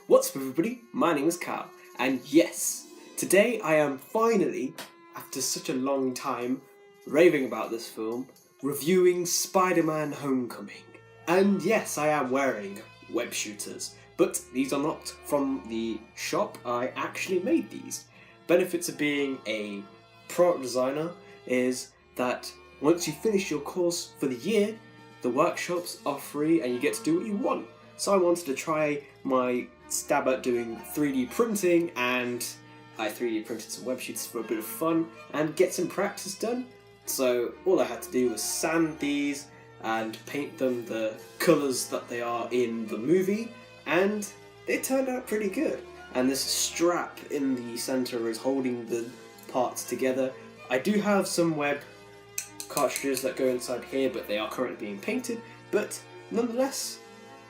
What's up everybody, my name is Kyle, and yes, today I am finally, after such a long time, raving about this film, reviewing Spider-Man Homecoming. And yes, I am wearing web shooters, but these are not from the shop. I actually made these. Benefits of being a product designer is that once you finish your course for the year, the workshops are free and you get to do what you want. So I wanted to try my stab at doing 3D printing, and I 3D printed some web shooters for a bit of fun and get some practice done. So all I had to do was sand these and paint them the colours that they are in the movie, and they turned out pretty good. And this strap in the centre is holding the parts together. I do have some web cartridges that go inside here, but they are currently being painted, but nonetheless,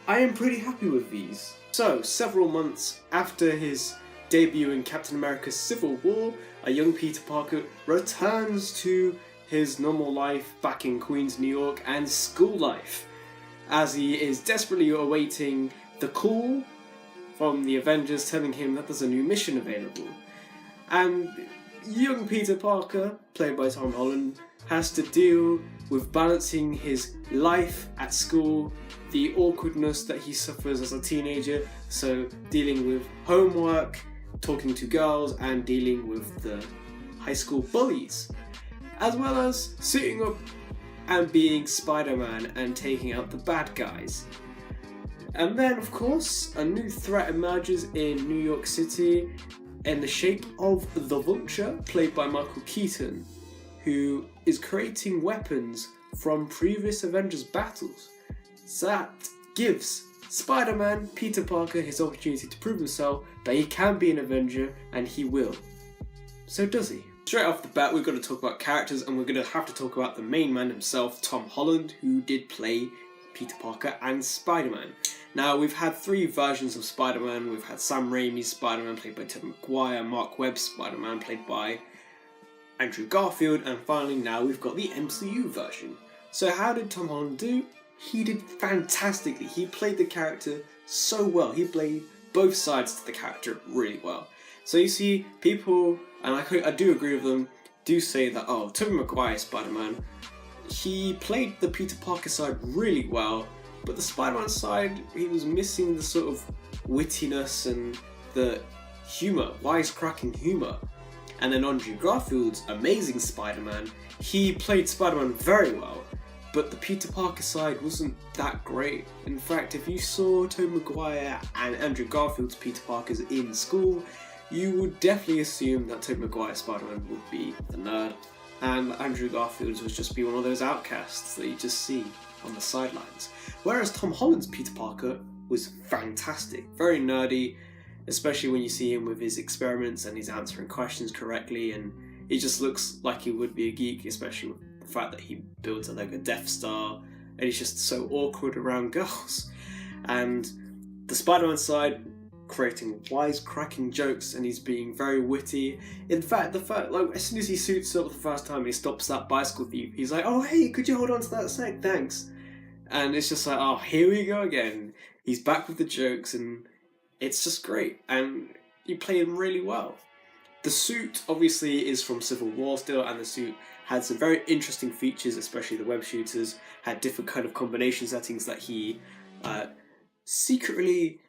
I am pretty happy with these. So, several months after his debut in Captain America Civil War, a young Peter Parker returns to his normal life back in Queens, New York, and school life, as he is desperately awaiting the call from the Avengers telling him that there's a new mission available. And young Peter Parker, played by Tom Holland, has to deal with balancing his life at school, the awkwardness that he suffers as a teenager, so dealing with homework, talking to girls, and dealing with the high school bullies, as well as suiting up and being Spider-Man and taking out the bad guys. And then, of course, a new threat emerges in New York City in the shape of the Vulture, played by Michael Keaton, who is creating weapons from previous Avengers battles. So that gives Spider-Man, Peter Parker, his opportunity to prove himself that he can be an Avenger, and he will. So does he? Straight off the bat, we're going to talk about characters, and we're going to have to talk about the main man himself, Tom Holland, who did play Peter Parker and Spider-Man. Now, we've had three versions of Spider-Man. We've had Sam Raimi's Spider-Man, played by Tobey Maguire, Mark Webb's Spider-Man, played by Andrew Garfield, and finally now we've got the MCU version. So how did Tom Holland do? He did fantastically. He played the character so well. He played both sides to the character really well. So you see, people, and I do agree with them, do say that, oh, Tobey Maguire Spider-Man, he played the Peter Parker side really well, but the Spider-Man side, he was missing the sort of wittiness and the humour, wisecracking humour. And then Andrew Garfield's amazing Spider-Man, he played Spider-Man very well, but the Peter Parker side wasn't that great. In fact, if you saw Tobey Maguire and Andrew Garfield's Peter Parkers in school, you would definitely assume that Tobey Maguire's Spider-Man would be the nerd, and Andrew Garfield's would just be one of those outcasts that you just see on the sidelines. Whereas Tom Holland's Peter Parker was fantastic, very nerdy, especially when you see him with his experiments and he's answering questions correctly, and he just looks like he would be a geek, especially with the fact that he builds a Lego Death Star, and he's just so awkward around girls. And the Spider-Man side, creating wisecracking jokes, and he's being very witty. In fact, the fact, like, as soon as he suits up the first time and he stops that bicycle thief, he's like, oh hey, could you hold on to that a sec, thanks. And it's just like, oh, here we go again. He's back with the jokes, and it's just great, and you play him really well. The suit obviously is from Civil War still, and the suit had some very interesting features, especially the web shooters, had different kind of combination settings that he secretly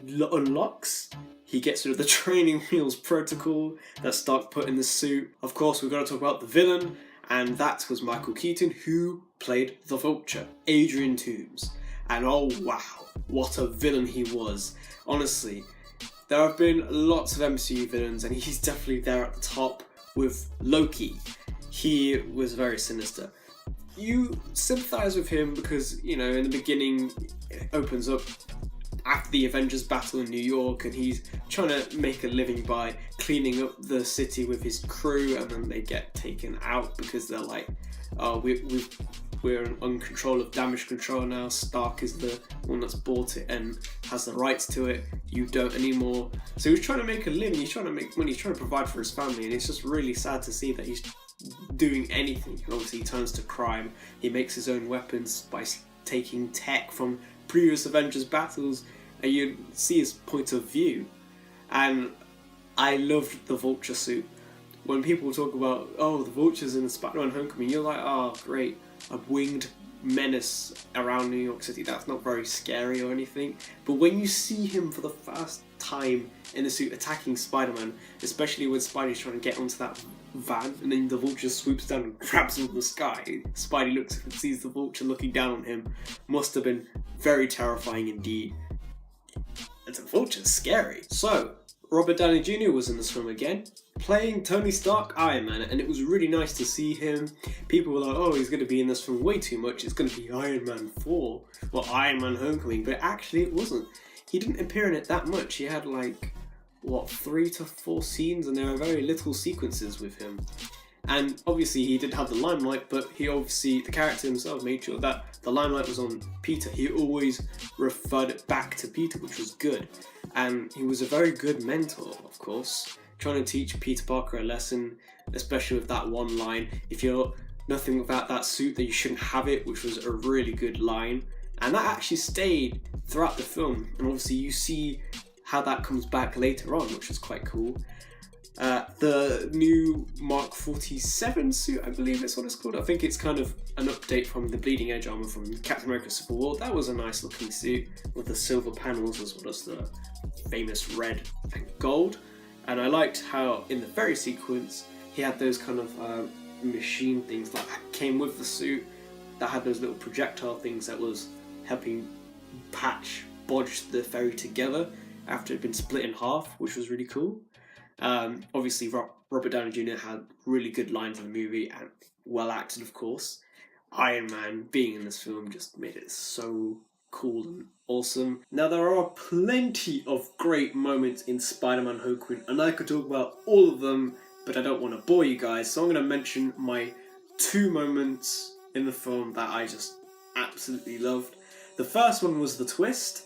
unlocks. He gets rid of the training wheels protocol that Stark put in the suit. Of course, we've got to talk about the villain, and that was Michael Keaton, who played the Vulture, Adrian Toomes. And oh wow, what a villain he was. Honestly, there have been lots of MCU villains, and he's definitely there at the top with Loki. He was very sinister. You sympathise with him because, you know, in the beginning it opens up after the Avengers battle in New York, and he's trying to make a living by cleaning up the city with his crew, and then they get taken out because they're like, oh, we're on control of damage control now. Stark is the one that's bought it and has the rights to it. You don't anymore. So he's trying to make a living, he's trying to make money, he's trying to provide for his family, and it's just really sad to see that he's doing anything. Obviously he turns to crime, he makes his own weapons by taking tech from previous Avengers battles. and you see his point of view. And I loved the Vulture suit. When people talk about, oh, the Vulture's in the Spider-Man Homecoming, you're like, oh, great, a winged menace around New York City. That's not very scary or anything. But when you see him for the first time in the suit attacking Spider-Man, especially when Spidey's trying to get onto that van, and then the Vulture swoops down and grabs him from the sky, Spidey looks up and sees the Vulture looking down on him. Must have been very terrifying indeed. And the Vulture's scary. So, Robert Downey Jr. was in this film again, playing Tony Stark Iron Man, and it was really nice to see him. People were like, oh, he's going to be in this film way too much, it's going to be Iron Man 4, or Iron Man Homecoming, but actually it wasn't. He didn't appear in it that much. He had like, 3 to 4 scenes, and there are very little sequences with him. And obviously he did have the limelight, but the character himself made sure that the limelight was on Peter. He always referred it back to Peter, which was good. And he was a very good mentor, of course, trying to teach Peter Parker a lesson, especially with that one line, if you're nothing without that suit, then you shouldn't have it, which was a really good line. And that actually stayed throughout the film, and obviously you see how that comes back later on, which is quite cool. The new Mark 47 suit, I believe that's what it's called. I think it's kind of an update from the Bleeding Edge armor from Captain America Civil War. That was a nice looking suit with the silver panels as well as the famous red and gold. And I liked how in the ferry sequence he had those kind of machine things that came with the suit that had those little projectile things that was helping bodge the ferry together after it had been split in half, which was really cool. Obviously, Robert Downey Jr. had really good lines in the movie and well acted, of course. Iron Man being in this film just made it so cool and awesome. Now, there are plenty of great moments in Spider-Man Homecoming, and I could talk about all of them, but I don't want to bore you guys, so I'm going to mention my 2 moments in the film that I just absolutely loved. The first one was the twist,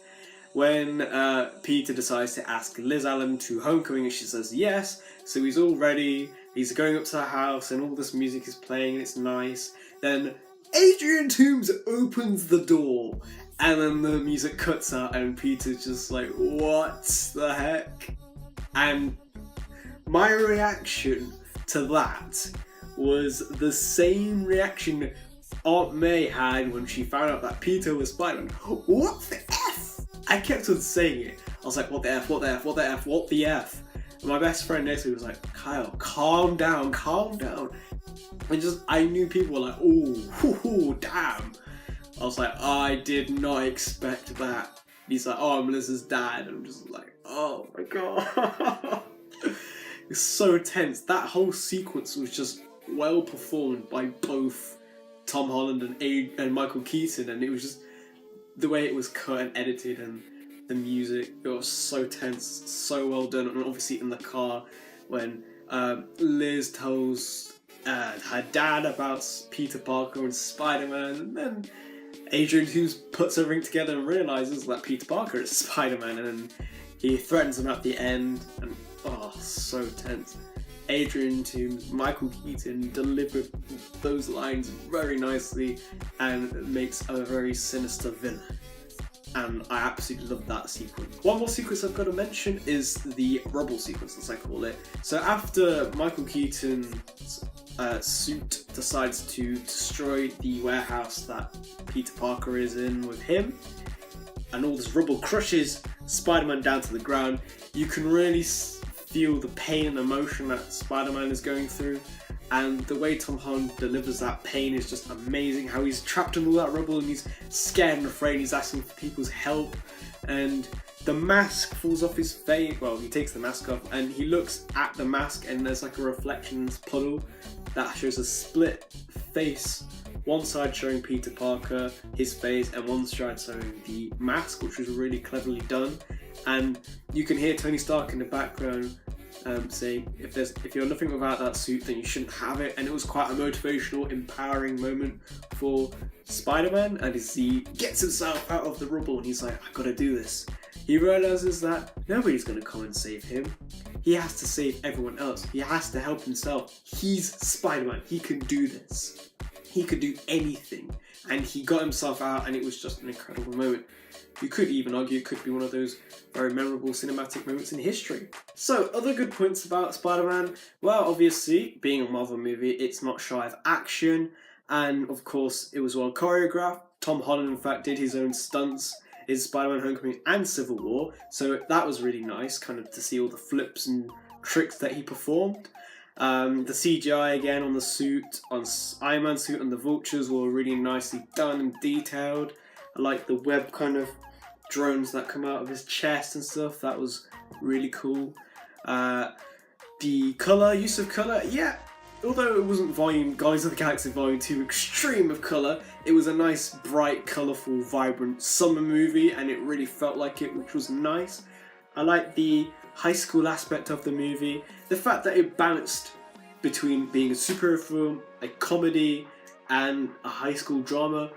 when Peter decides to ask Liz Allen to Homecoming and she says yes, so he's all ready, he's going up to her house and all this music is playing and it's nice. Then Adrian Toomes opens the door and then the music cuts out and Peter's just like, what the heck? And my reaction to that was the same reaction Aunt May had when she found out that Peter was Spider-Man. What the F? I kept on saying it. I was like, what the F, what the F, what the F, what the F? And my best friend next to me was like, Kyle, calm down, calm down. And I knew people were like, oh, damn. I was like, I did not expect that. He's like, oh, I'm Melissa's dad. And I'm just like, oh my god. It's so tense. That whole sequence was just well performed by both Tom Holland and Michael Keaton, and it was just the way it was cut and edited and the music, it was so tense, so well done. And obviously in the car when Liz tells her dad about Peter Parker and Spider-Man, and then Adrian Toomes puts everything together and realises that Peter Parker is Spider-Man, and then he threatens him at the end, and oh, so tense. Adrian Toomes, Michael Keaton delivered those lines very nicely and makes a very sinister villain. And I absolutely love that sequence. One more sequence I've got to mention is the rubble sequence, as I call it. So after Michael Keaton's suit decides to destroy the warehouse that Peter Parker is in with him, and all this rubble crushes Spider-Man down to the ground, you can really feel the pain and emotion that Spider-Man is going through, and the way Tom Holland delivers that pain is just amazing. How he's trapped in all that rubble and he's scared and afraid, he's asking for people's help, and the mask falls off his face. Well, he takes the mask off and he looks at the mask and there's like a reflection in this puddle that shows a split face, one side showing Peter Parker, his face, and one side showing the mask, which was really cleverly done. And you can hear Tony Stark in the background saying, if you're nothing without that suit, then you shouldn't have it. And it was quite a motivational, empowering moment for Spider-Man, and as he gets himself out of the rubble and he's like, I gotta do this. He realises that nobody's gonna come and save him. He has to save everyone else. He has to help himself. He's Spider-Man. He can do this. he could do anything, and he got himself out, and it was just an incredible moment. You could even argue it could be one of those very memorable cinematic moments in history. So, other good points about Spider-Man, well, obviously, being a Marvel movie, it's not shy of action, and of course, it was well choreographed. Tom Holland, in fact, did his own stunts in Spider-Man Homecoming and Civil War, so that was really nice, kind of to see all the flips and tricks that he performed. The CGI again on the suit, on Iron Man suit and the vultures were really nicely done and detailed. I like the web kind of drones that come out of his chest and stuff, that was really cool. The colour, use of colour, yeah, although it wasn't Guardians of the Galaxy Volume 2 extreme of colour, it was a nice, bright, colourful, vibrant summer movie, and it really felt like it, which was nice. I like the high school aspect of the movie, the fact that it balanced between being a superhero film, a comedy, and a high school drama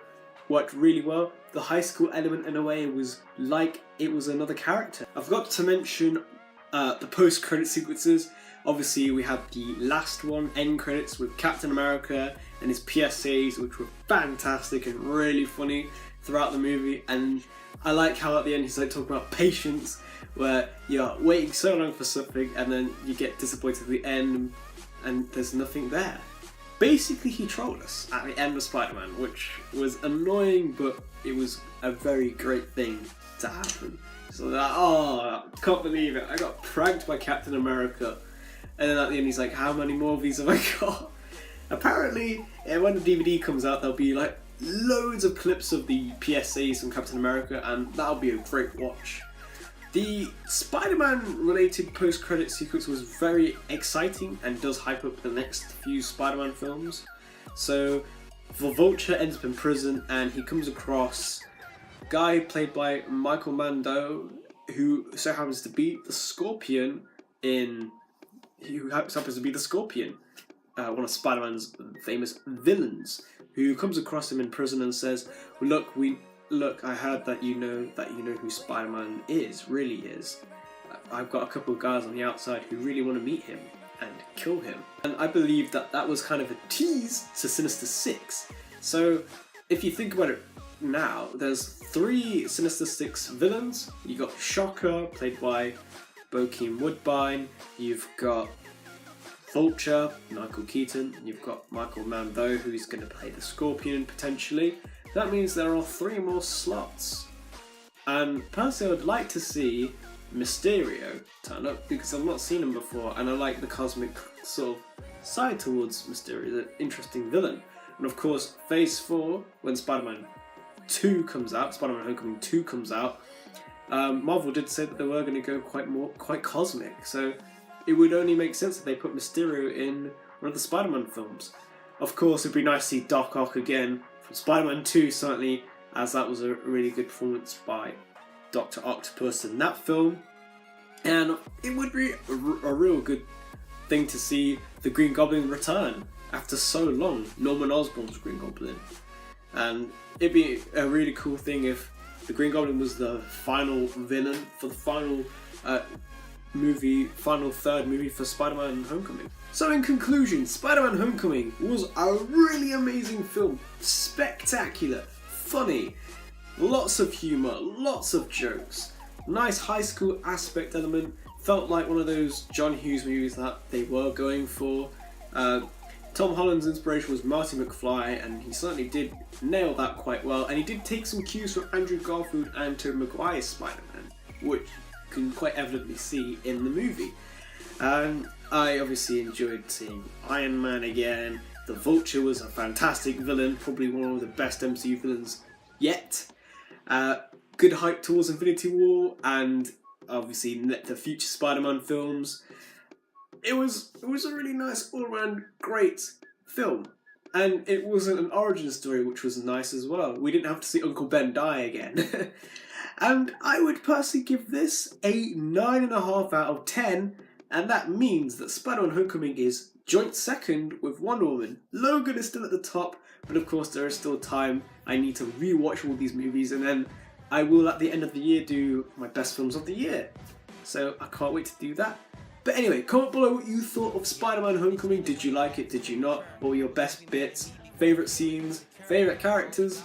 worked really well. The high school element, in a way, was like it was another character. I forgot to mention the post-credit sequences. Obviously, we had the last one, end credits, with Captain America and his PSAs, which were fantastic and really funny throughout the movie. And I like how at the end he's like talking about patience, where you're waiting so long for something and then you get disappointed at the end and there's nothing there. Basically, he trolled us at the end of Spider-Man, which was annoying, but it was a very great thing to happen. So that, oh, I can't believe it, I got pranked by Captain America. And then at the end he's like, how many more of these have I got? Apparently, when the DVD comes out, there'll be like loads of clips of the PSAs from Captain America, and that'll be a great watch. The Spider-Man related post-credit sequence was very exciting and does hype up the next few Spider-Man films. So, the Vulture ends up in prison and he comes across a guy played by Michael Mando, who so happens to be the Scorpion one of Spider-Man's famous villains, who comes across him in prison and says, well, Look, I heard that you know who Spider-Man really is. I've got a couple of guys on the outside who really want to meet him and kill him. And I believe that was kind of a tease to Sinister Six. So, if you think about it now, there's 3 Sinister Six villains. You got Shocker, played by Bokeem Woodbine. You've got Vulture, Michael Keaton. You've got Michael Mando, who's going to play the Scorpion potentially. That means there are 3 more slots. And personally, I would like to see Mysterio turn up, because I've not seen him before, and I like the cosmic sort of side towards Mysterio, the interesting villain. And of course, Phase 4, when Spider-Man 2 comes out, Spider-Man Homecoming 2 comes out, Marvel did say that they were going to go quite cosmic, so it would only make sense if they put Mysterio in one of the Spider-Man films. Of course, it'd be nice to see Doc Ock again from Spider-Man 2, certainly, as that was a really good performance by Dr. Octopus in that film. And it would be a real good thing to see the Green Goblin return after so long, Norman Osborn's Green Goblin. And it'd be a really cool thing if the Green Goblin was the final villain for the final third movie for Spider-Man Homecoming. So in conclusion, Spider-Man Homecoming was a really amazing film. Spectacular, funny, lots of humour, lots of jokes, nice high school aspect element, felt like one of those John Hughes movies that they were going for. Tom Holland's inspiration was Marty McFly, and he certainly did nail that quite well, and he did take some cues from Andrew Garfield and Tobey Maguire's Spider-Man, which you can quite evidently see in the movie. And I obviously enjoyed seeing Iron Man again. The Vulture was a fantastic villain, probably one of the best MCU villains yet. Good hype towards Infinity War, and obviously the future Spider-Man films. It was a really nice, all-around great film. And it wasn't an origin story, which was nice as well. We didn't have to see Uncle Ben die again. And I would personally give this a 9.5 out of 10, and that means that Spider-Man Homecoming is joint second with Wonder Woman. Logan is still at the top, but of course there is still time. I need to re-watch all these movies, and then I will at the end of the year do my best films of the year. So I can't wait to do that. But anyway, comment below what you thought of Spider-Man Homecoming. Did you like it? Did you not? What were your best bits? favourite scenes, favourite characters,